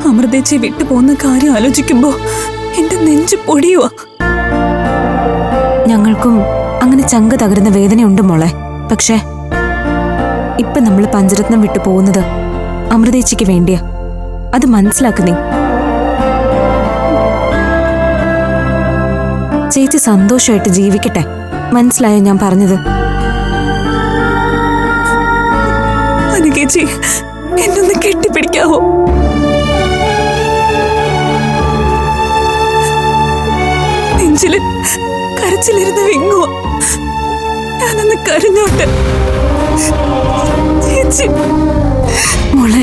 അമൃതേച്ചി വിട്ടു പോകുന്ന കാര്യം ആലോചിക്കുമ്പോ എന്റെ നെഞ്ചു പൊടിയുവാ. ഞങ്ങൾക്കും അങ്ങനെ ചങ്ക് തകരുന്ന വേദനയുണ്ട് മോളെ. പക്ഷേ ഇപ്പൊ നമ്മൾ പഞ്ചരത്നം വിട്ടു പോകുന്നത് അമൃതേച്ചിക്ക് വേണ്ടിയാ. അത് മനസ്സിലാക്കുന്നേ. ചേച്ചി സന്തോഷമായിട്ട് ജീവിക്കട്ടെ. മനസ്സിലായോ ഞാൻ പറഞ്ഞത്? ചേച്ചി എന്നൊന്ന് കെട്ടിപ്പിടിക്കാവോ? നെഞ്ചില് കരച്ചിലിരുന്ന് വിങ്ങുവോ? ഞാനൊന്ന് കരഞ്ഞോട്ടെ ചേച്ചി. മോളെ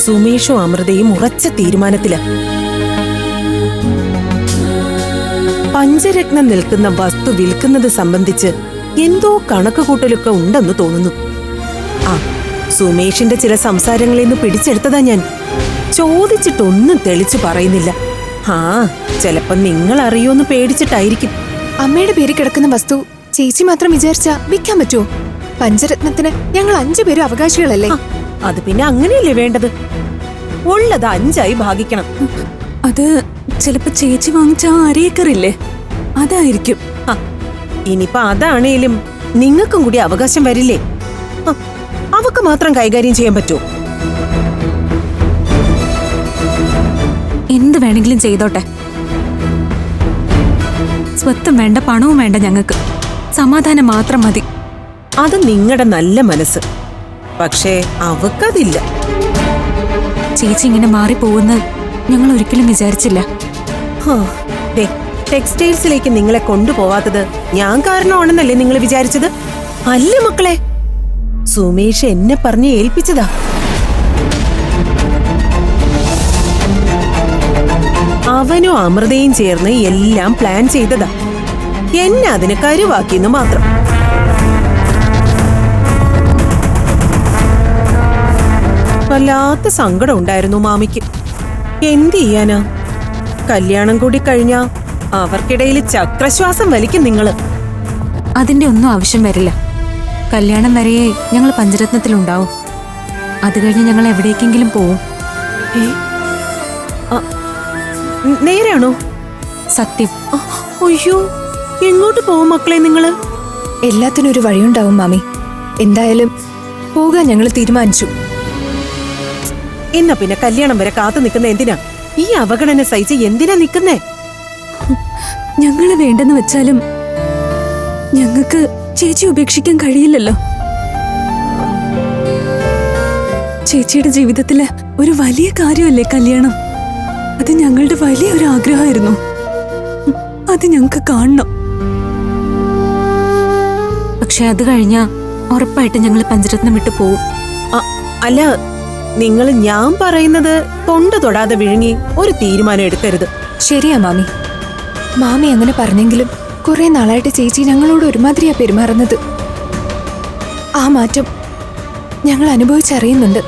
സുമേഷും അമൃതയും ഉറച്ച തീരുമാനത്തില്. പഞ്ചരത്നം നിൽക്കുന്ന വസ്തു വിൽക്കുന്നത് സംബന്ധിച്ച് എന്തോ കണക്കുകൂട്ടലൊക്കെ ഉണ്ടെന്ന് തോന്നുന്നു. ആ സുമേഷിന്റെ ചില സംസാരങ്ങളിൽ നിന്ന് പിടിച്ചെടുത്തതാ ഞാൻ. ചോദിച്ചിട്ടൊന്നും തെളിച്ചു പറയുന്നില്ല. ആ ചിലപ്പോ നിങ്ങൾ അറിയോന്ന് പേടിച്ചിട്ടായിരിക്കും. അമ്മയുടെ പേര് കിടക്കുന്ന വസ്തു ചേച്ചി മാത്രം വിചാരിച്ചാ വിൽക്കാൻ പറ്റുമോ? പഞ്ചരത്നത്തിന് ഞങ്ങൾ 5 പേരും അവകാശികളല്ലേ? അത് പിന്നെ അങ്ങനെയല്ലേ വേണ്ടത്? ഉള്ളത് 5ആയി ഭാഗിക്കണം. അത് ചിലപ്പോ ചേച്ചി വാങ്ങിച്ച 1/2 ഏക്കറില്ലേ, അതായിരിക്കും. ഇനിയിപ്പൊ അതാണേലും നിങ്ങൾക്കും കൂടി അവകാശം വരില്ലേ? അവക്ക് മാത്രം കൈകാര്യം ചെയ്യാൻ പറ്റുമോ? എന്ത് വേണമെങ്കിലും ചെയ്തോട്ടെ. സ്വത്തും വേണ്ട, പണവും വേണ്ട. ഞങ്ങൾക്ക് സമാധാനം മാത്രം മതി. അത് നിങ്ങളുടെ നല്ല മനസ്സ്. പക്ഷേ അവക്കതില്ല. ചേച്ചി ഇങ്ങനെ മാറിപ്പോകുന്ന ഞങ്ങൾ ഒരിക്കലും വിചാരിച്ചില്ല. ടെക്സ്റ്റൈൽസിലേക്ക് നിങ്ങളെ കൊണ്ടുപോവാത്തത് ഞാൻ കാരണമാണെന്നല്ലേ നിങ്ങൾ വിചാരിച്ചത്? അല്ല മക്കളെ, സുമേഷ് എന്നെ പറഞ്ഞ് ഏൽപ്പിച്ചതാ. അവനും അമൃതയും ചേർന്ന് എല്ലാം പ്ലാൻ ചെയ്തതാ. എന്നെ അതിന് കരുവാക്കിയെന്ന് മാത്രം. വല്ലാത്ത സങ്കടം ഉണ്ടായിരുന്നു മാമിക്ക്. എന്ത് ചെയ്യാനാ? കല്യാണം കൂടി കഴിഞ്ഞാ അവർക്കിടയിൽ ചക്രശ്വാസം വലിക്കും നിങ്ങള്. അതിന്റെ ഒന്നും ആവശ്യം വരില്ല. കല്യാണം വരെയേ ഞങ്ങൾ പഞ്ചരത്നത്തിലുണ്ടാവും. അത് കഴിഞ്ഞ് ഞങ്ങൾ എവിടേക്കെങ്കിലും പോവും. നേരാണോ? സത്യം. അയ്യോ, എങ്ങോട്ട് പോവും മക്കളെ നിങ്ങള്? എല്ലാത്തിനും ഒരു വഴിയുണ്ടാവും മാമി. എന്തായാലും പോകാൻ ഞങ്ങൾ തീരുമാനിച്ചു. എന്നാ പിന്നെ കല്യാണം വരെ കാത്തു നിൽക്കുന്ന എന്തിനാ? ഈ അവഗണന സഹിച്ച് എന്തിനാ നിൽക്കുന്നേ? ഞങ്ങള് വേണ്ടെന്ന് വെച്ചാലും ഞങ്ങൾക്ക് ചേച്ചി ഉപേക്ഷിക്കാൻ കഴിയില്ലല്ലോ. ചേച്ചിയുടെ ജീവിതത്തില് ഒരു വലിയ കാര്യമല്ലേ കല്യാണം. അത് ഞങ്ങളുടെ വലിയൊരു ആഗ്രഹമായിരുന്നു. അത് ഞങ്ങൾക്ക് കാണണം. പക്ഷെ അത് കഴിഞ്ഞാ ഉറപ്പായിട്ട് ഞങ്ങൾ പഞ്ചരത്നം വിട്ടു പോവും. അല്ല, നിങ്ങൾ ഞാൻ പറയുന്നത് തൊണ്ട തൊടാതെ വിഴുങ്ങി ഒരു തീരുമാനം എടുക്കരുത്. ശരിയാ മാമി. മാമി അങ്ങനെ പറഞ്ഞെങ്കിലും കുറെ നാളായിട്ട് ചേച്ചി ഞങ്ങളോട് ഒരുമാതിരിയാ പെരുമാറുന്നത്. ആ മാറ്റം ഞങ്ങൾ അനുഭവിച്ചറിയുന്നുണ്ട്.